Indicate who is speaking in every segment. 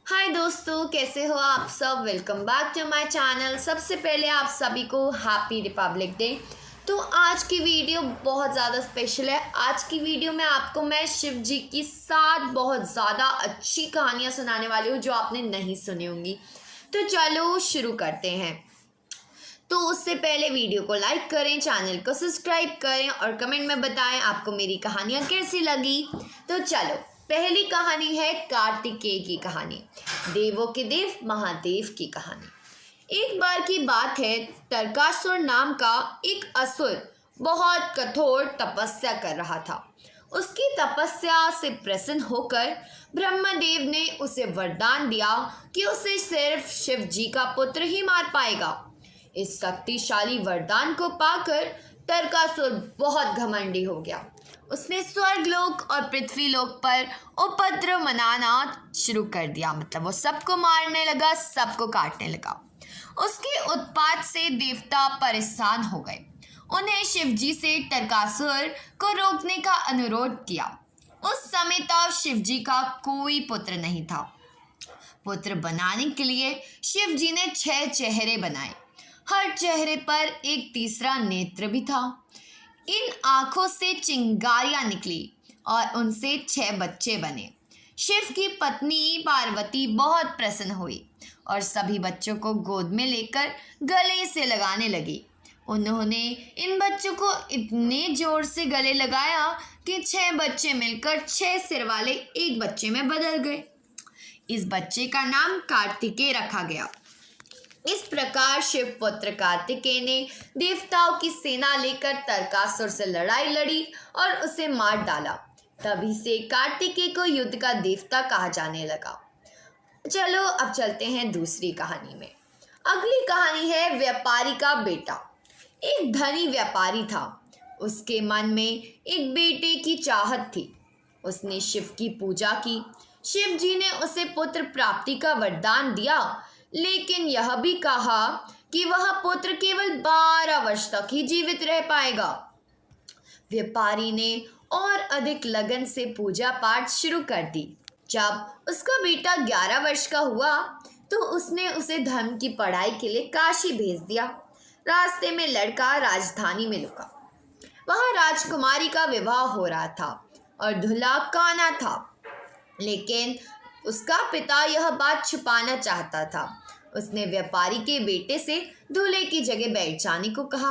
Speaker 1: हाय दोस्तों, कैसे हो आप सब। Welcome back to my channel. सबसे पहले आप सभी को हैप्पी रिपब्लिक डे। तो आज की वीडियो बहुत ज़्यादा स्पेशल है। आज की वीडियो में आपको मैं शिव जी की 7 बहुत ज़्यादा अच्छी कहानियाँ सुनाने वाली हूँ जो आपने नहीं सुनी होंगी। तो चलो शुरू करते हैं। तो उससे पहले वीडियो को लाइक करें, चैनल को सब्सक्राइब करें और कमेंट में बताएं आपको मेरी कहानियाँ कैसी लगी। तो चलो, पहली कहानी है कार्तिकेय की कहानी, देवों के देव महादेव की कहानी। एक बार की बात है, तारकासुर नाम का एक असुर बहुत कठोर तपस्या कर रहा था। उसकी तपस्या से प्रसन्न होकर ब्रह्मदेव ने उसे वरदान दिया कि उसे सिर्फ शिव जी का पुत्र ही मार पाएगा। इस शक्तिशाली वरदान को पाकर तारकासुर बहुत घमंडी हो गया। उसने स्वर्गलोक और पृथ्वीलोक पर उपद्रव मनाना शुरू कर दिया। मतलब वो सबको मारने लगा, सबको काटने लगा। उसके उत्पात से देवता परेशान हो गए। उन्हें शिवजी से तारकासुर को रोकने का अनुरोध किया। उस समय तक शिवजी का कोई पुत्र नहीं था। पुत्र बनाने के लिए शिवजी ने 6 चेहरे बनाए। हर चेहरे पर एक तीसरा नेत्र भी था। इन आंखों से चिंगारियां निकली और उनसे 6 बच्चे बने। शिव की पत्नी पार्वती बहुत प्रसन्न हुई और सभी बच्चों को गोद में लेकर गले से लगाने लगी। उन्होंने इन बच्चों को इतने जोर से गले लगाया कि 6 बच्चे मिलकर 6 सिर वाले एक बच्चे में बदल गए। इस बच्चे का नाम कार्तिकेय रखा गया। इस प्रकार शिव पुत्र कार्तिकेय ने देवताओं की सेना लेकर तारकासुर से लड़ाई लड़ी और उसे मार डाला। तभी से कार्तिकेय को युद्ध का देवता कहा जाने लगा। चलो अब चलते हैं दूसरी कहानी में। अगली कहानी है व्यापारी का बेटा। एक धनी व्यापारी था। उसके मन में एक बेटे की चाहत थी। उसने शिव की पूजा की। शिव जी ने उसे पुत्र प्राप्ति का वरदान दिया, लेकिन यह भी कहा कि वह पुत्र केवल 12 वर्ष तक ही जीवित रह पाएगा। व्यापारी ने और अधिक लगन से पूजा पाठ शुरू कर दी। जब उसका बेटा 11 वर्ष का हुआ तो उसने उसे धर्म की पढ़ाई के लिए काशी भेज दिया। रास्ते में लड़का राजधानी में रुका। वहाँ राजकुमारी का विवाह हो रहा था और दूल्हा काना था, लेकिन उसका पिता यह बात छुपाना चाहता था। उसने व्यापारी के बेटे से दूल्हे की जगह बैठ जाने को कहा।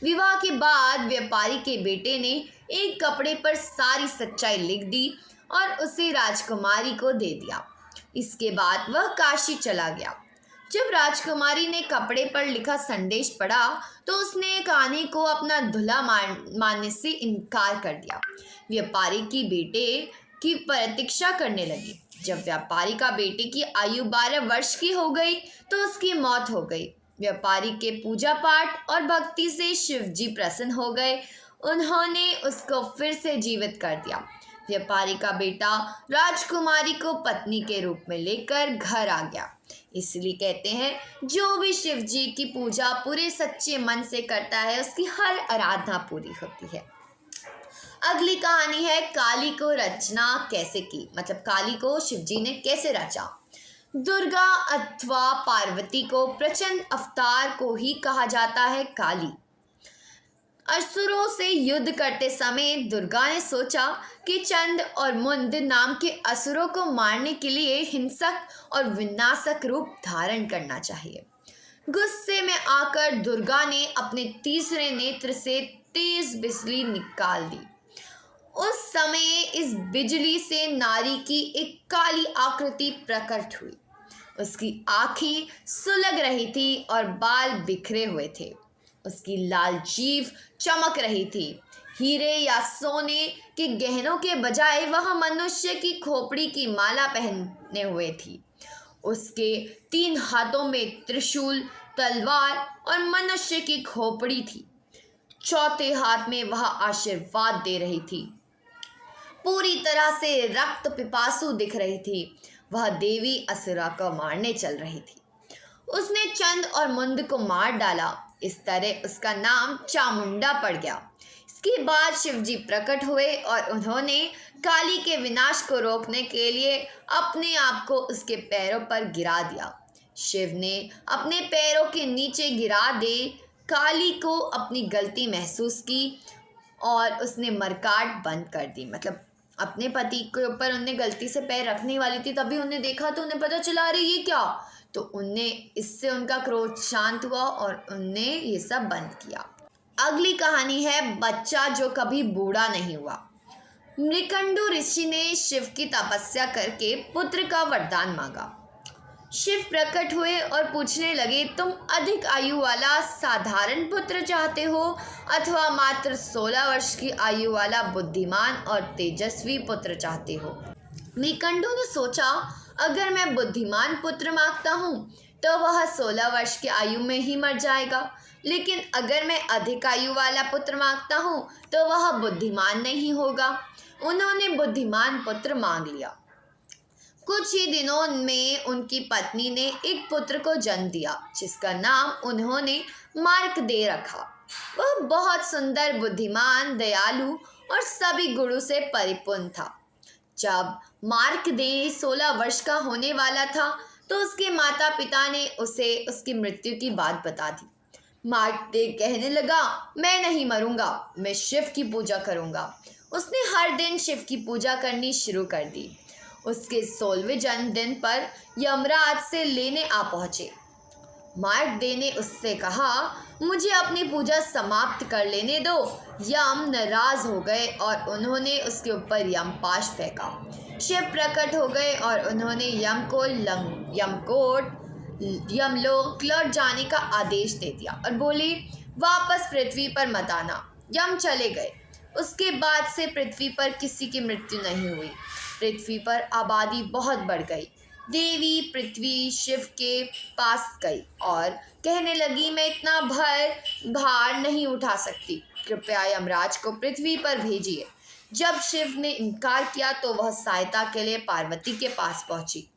Speaker 1: विवाह के बाद व्यापारी के बेटे ने एक कपड़े पर सारी सच्चाई लिख दी और उसे राजकुमारी को दे दिया। इसके बाद वह काशी चला गया। जब राजकुमारी ने कपड़े पर लिखा संदेश पढ़ा तो उसने कान्हे को अपना दूल्हा मानने से इनकार कर दिया। व्यापारी की बेटे की प्रतीक्षा करने लगी। जब व्यापारी का बेटे की आयु 12 वर्ष की हो गई तो उसकी मौत हो गई। व्यापारी के पूजा पाठ और भक्ति से शिव जी प्रसन्न हो गए। उन्होंने उसको फिर से जीवित कर दिया। व्यापारी का बेटा राजकुमारी को पत्नी के रूप में लेकर घर आ गया। इसलिए कहते हैं, जो भी शिव जी की पूजा पूरे सच्चे मन से करता है उसकी हर आराधना पूरी होती है। अगली कहानी है काली को रचना कैसे की। मतलब काली को शिव जी ने कैसे रचा। दुर्गा अथवा पार्वती को प्रचंड अवतार को ही कहा जाता है काली। असुरों से युद्ध करते समय दुर्गा ने सोचा कि चंड और मुंड नाम के असुरों को मारने के लिए हिंसक और विनाशक रूप धारण करना चाहिए। गुस्से में आकर दुर्गा ने अपने तीसरे नेत्र से तेज बिजली निकाल दी। उस समय इस बिजली से नारी की एक काली आकृति प्रकट हुई। उसकी आँखें सुलग रही थी और बाल बिखरे हुए थे। उसकी लाल जीभ चमक रही थी। हीरे या सोने के गहनों के बजाय वह मनुष्य की खोपड़ी की माला पहने हुए थी। उसके 3 हाथों में त्रिशूल, तलवार और मनुष्य की खोपड़ी थी। चौथे हाथ में वह आशीर्वाद दे रही थी। पूरी तरह से रक्त पिपासु दिख रही थी। वह देवी असुरा को मारने चल रही थी। उसने चंड और मुंड को मार डाला। इस तरह उसका नाम चामुंडा पड़ गया। इसके बाद शिवजी प्रकट हुए और उन्होंने काली के विनाश को रोकने के लिए अपने आप को उसके पैरों पर गिरा दिया। शिव ने अपने पैरों के नीचे गिरा दे काली को अपनी गलती महसूस की और उसने मरकाट बंद कर दी। मतलब अपने पति के ऊपर उनने गलती से पैर रखने वाली थी, तभी उन्हें देखा तो उन्हें पता चला अरे ये क्या, तो उनने इससे उनका क्रोध शांत हुआ और उनने ये सब बंद किया। अगली कहानी है बच्चा जो कभी बूढ़ा नहीं हुआ। मृकंडू ऋषि ने शिव की तपस्या करके पुत्र का वरदान मांगा। शिव प्रकट हुए और पूछने लगे, तुम अधिक आयु वाला साधारण पुत्र चाहते हो अथवा मात्र 16 वर्ष की आयु वाला बुद्धिमान और तेजस्वी पुत्र चाहते हो। मृकंडू ने सोचा, अगर मैं बुद्धिमान पुत्र मांगता हूँ तो वह 16 वर्ष की आयु में ही मर जाएगा, लेकिन अगर मैं अधिक आयु वाला पुत्र मांगता हूँ तो वह बुद्धिमान नहीं होगा। उन्होंने बुद्धिमान पुत्र मांग लिया। कुछ ही दिनों में उनकी पत्नी ने एक पुत्र को जन्म दिया जिसका नाम उन्होंने मार्कंडेय रखा। वह बहुत सुंदर, बुद्धिमान, दयालु और सभी गुणों से परिपूर्ण था। जब मार्कंडेय 16 वर्ष का होने वाला था तो उसके माता पिता ने उसे उसकी मृत्यु की बात बता दी। मार्कंडेय कहने लगा, मैं नहीं मरूंगा, मैं शिव की पूजा करूंगा। उसने हर दिन शिव की पूजा करनी शुरू कर दी। उसके 16वें जन्मदिन पर यमराज से लेने आ पहुंचे। मार्कंडेय ने उससे कहा, मुझे अपनी पूजा समाप्त कर लेने दो। यम नाराज हो गए और उन्होंने उसके ऊपर यमपाश फेंका। शिव प्रकट हो गए और उन्होंने यम को यमलोक लौट जाने का आदेश दे दिया और बोले, वापस पृथ्वी पर मत आना। यम चले गए। उसके बाद से पृथ्वी पर किसी की मृत्यु नहीं हुई। पृथ्वी पर आबादी बहुत बढ़ गई। देवी पृथ्वी शिव के पास गई और कहने लगी, मैं इतना भार नहीं उठा सकती, कृपया यमराज को पृथ्वी पर भेजिए। जब शिव ने इनकार किया तो वह सहायता के लिए पार्वती के पास पहुंची।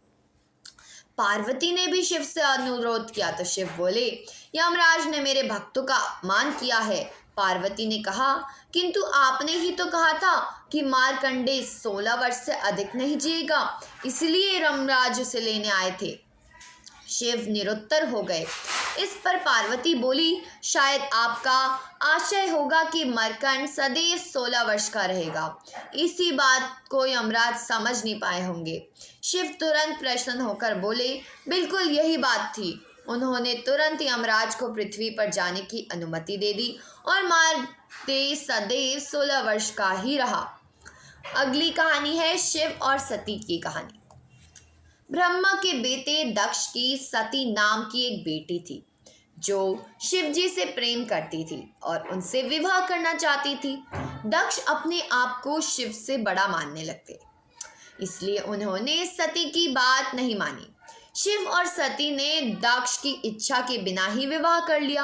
Speaker 1: पार्वती ने भी शिव से अनुरोध किया तो शिव बोले, यमराज ने मेरे भक्तों का अपमान किया है। पार्वती ने कहा, किंतु आपने ही तो कहा था कि मार्कंडेय 16 वर्ष से अधिक नहीं जिएगा, इसलिए यमराज उसे लेने आए थे। शिव निरुत्तर हो गए। इस पर पार्वती बोली, शायद आपका आशय होगा कि मरकंड सदैव 16 वर्ष का रहेगा। इसी बात को यमराज समझ नहीं पाए होंगे। शिव तुरंत प्रसन्न होकर बोले, बिल्कुल यही बात थी। उन्होंने तुरंत यमराज को पृथ्वी पर जाने की अनुमति दे दी और मार्कंडेय सदैव 16 वर्ष का ही रहा। अगली कहानी है शिव और सती की कहानी। ब्रह्मा के बेटे दक्ष की सती नाम की एक बेटी थी जो शिव जी से प्रेम करती थी और उनसे विवाह करना चाहती थी। दक्ष अपने आप को शिव से बड़ा मानने लगते, इसलिए उन्होंने सती की बात नहीं मानी। शिव और सती ने दक्ष की इच्छा के बिना ही विवाह कर लिया।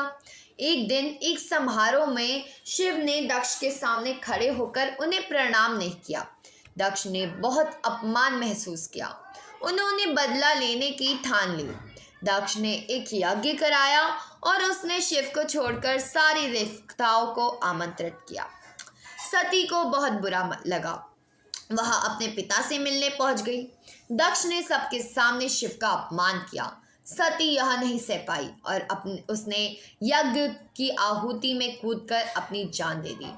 Speaker 1: एक दिन एक समारोह में शिव ने दक्ष के सामने खड़े होकर उन्हें प्रणाम नहीं किया। दक्ष ने बहुत अपमान महसूस किया। उन्होंने बदला लेने की ठान ली। दक्ष ने एक यज्ञ कराया और उसने शिव को छोड़कर सारी देवताओं को आमंत्रित किया। सती को बहुत बुरा लगा। वह अपने पिता से मिलने पहुंच गई। दक्ष ने सबके सामने शिव का अपमान किया। सती यह नहीं सह पाई और उसने यज्ञ की आहुति में कूदकर अपनी जान दे दी।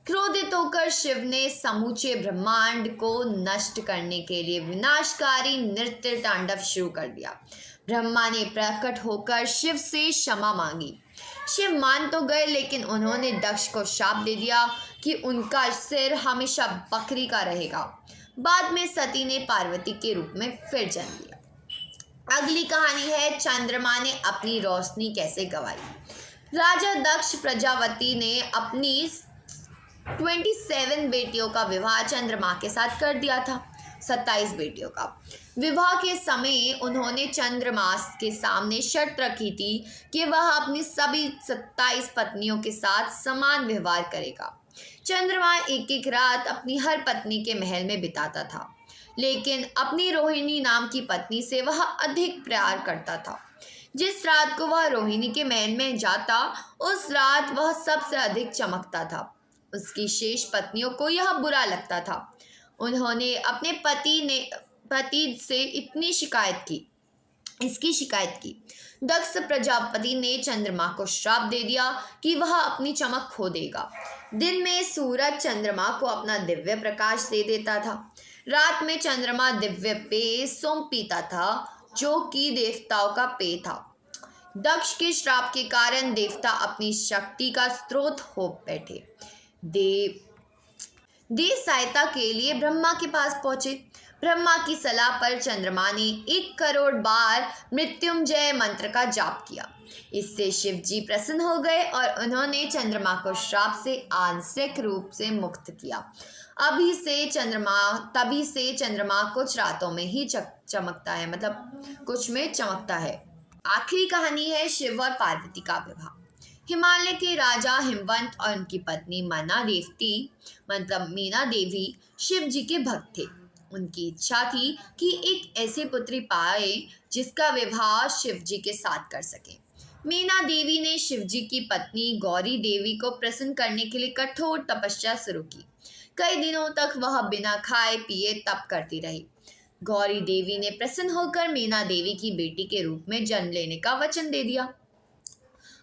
Speaker 1: क्रोधित होकर शिव ने समूचे ब्रह्मांड को नष्ट करने के लिए विनाशकारी नृत्य तांडव शुरू कर दिया। ब्रह्मा ने प्रकट होकर शिव से क्षमा मांगी। शिव मान तो गए, लेकिन उन्होंने दक्ष को शाप दे दिया कि उनका सिर हमेशा बकरी का रहेगा। बाद में सती ने पार्वती के रूप में फिर जन्म लिया। अगली कहानी है चंद्रमा ने अपनी रोशनी कैसे गंवाई। राजा दक्ष प्रजापति ने अपनी 27 बेटियों का विवाह चंद्रमा के साथ कर दिया था। 27 बेटियों का विवाह के समय उन्होंने चंद्रमा के सामने शर्त रखी थी कि वह अपनी सभी 27 पत्नियों के साथ समान व्यवहार करेगा। चंद्रमा एक एक रात अपनी हर पत्नी के महल में बिताता था, लेकिन अपनी रोहिणी नाम की पत्नी से वह अधिक प्यार करता था। जिस रात को वह रोहिणी के महल में जाता, उस रात वह सबसे अधिक चमकता था। उसकी शेष पत्नियों को यह बुरा लगता था। उन्होंने अपने पति से इसकी शिकायत की। दक्ष प्रजापति ने चंद्रमा को श्राप दे दिया कि वह अपनी चमक खो देगा। दिन में सूरज चंद्रमा को अपना दिव्य प्रकाश दे देता था। रात में चंद्रमा दिव्य पेय सोम पीता था, जो कि देवताओं का पेय था। दक्ष के श्राप के कारण देवता अपनी शक्ति का स्रोत हो बैठे। देव सहायता के लिए ब्रह्मा के पास पहुंचे। ब्रह्मा की सलाह पर चंद्रमा ने 1 करोड़ बार मृत्युंजय मंत्र का जाप किया। इससे शिव जी प्रसन्न हो गए और उन्होंने चंद्रमा को श्राप से आंशिक रूप से मुक्त किया। तभी से चंद्रमा कुछ रातों में ही चमकता है, मतलब कुछ में चमकता है। आखिरी कहानी है शिव और पार्वती का विवाह। हिमालय के राजा हिमवंत और उनकी पत्नी मीना देवी शिव जी के भक्त थे। उनकी इच्छा थी कि एक ऐसी पुत्री पाए जिसका विवाह शिव जी के साथ कर सके। मीना देवी ने शिव जी की पत्नी गौरी देवी को प्रसन्न करने के लिए कठोर तपस्या शुरू की। कई दिनों तक वह बिना खाए पिए तप करती रही। गौरी देवी ने प्रसन्न होकर मीना देवी की बेटी के रूप में जन्म लेने का वचन दे दिया।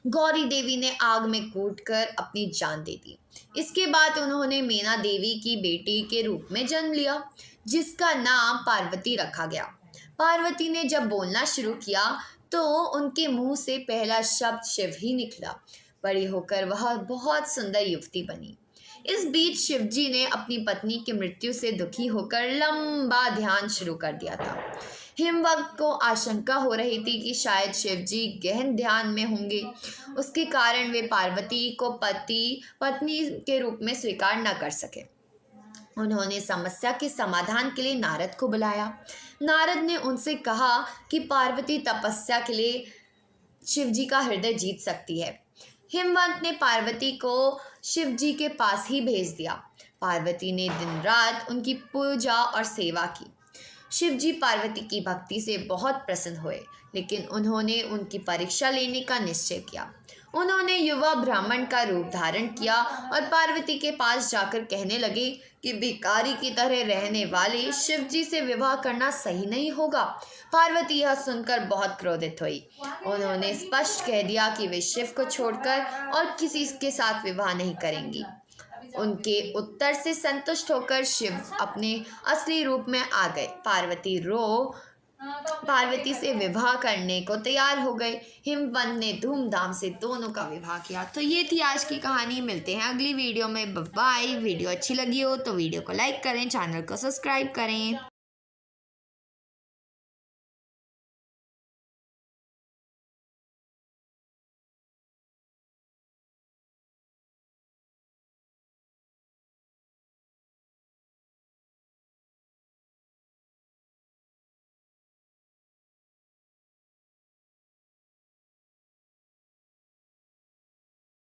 Speaker 1: गौरी देवी ने आग में कूदकर अपनी जान दे दी। इसके बाद उन्होंने मीना देवी की बेटी के रूप में जन्म लिया, जिसका नाम पार्वती रखा गया। पार्वती ने जब बोलना शुरू किया तो उनके मुंह से पहला शब्द शिव ही निकला। बड़ी होकर वह बहुत सुंदर युवती बनी। इस बीच शिवजी ने अपनी पत्नी की मृत्यु से दुखी होकर लंबा ध्यान शुरू कर दिया था। हिमवंत को आशंका हो रही थी कि शायद शिवजी गहन ध्यान में होंगे। उसके कारण वे पार्वती को पत्नी के रूप में स्वीकार न कर सके। उन्होंने समस्या के समाधान के लिए नारद को बुलाया। नारद ने उनसे कहा कि पार्वती तपस्या के लिए शिवजी का हृदय जीत सकती है। हिमवंत ने पार्वती को शिवजी के पास ही भेज दिया। पार्वती ने दिन रात उनकी पूजा और सेवा की। शिवजी पार्वती की भक्ति से बहुत प्रसन्न हुए, लेकिन उन्होंने उनकी परीक्षा लेने का निश्चय किया। उन्होंने युवा ब्राह्मण का रूप धारण किया और पार्वती के पास जाकर कहने लगे कि भिखारी की तरह रहने वाले शिवजी से विवाह करना सही नहीं होगा। पार्वती यह सुनकर बहुत क्रोधित हुई। उन्होंने स्पष्ट कह दिया कि वे शिव को छोड़कर और किसी के साथ विवाह नहीं करेंगी। उनके उत्तर से संतुष्ट होकर शिव अपने असली रूप में आ गए। पार्वती से विवाह करने को तैयार हो गए। हिमवंत ने धूमधाम से दोनों का विवाह किया। तो ये थी आज की कहानी। मिलते हैं अगली वीडियो में। बाय। वीडियो अच्छी लगी हो तो वीडियो को लाइक करें, चैनल को सब्सक्राइब करें।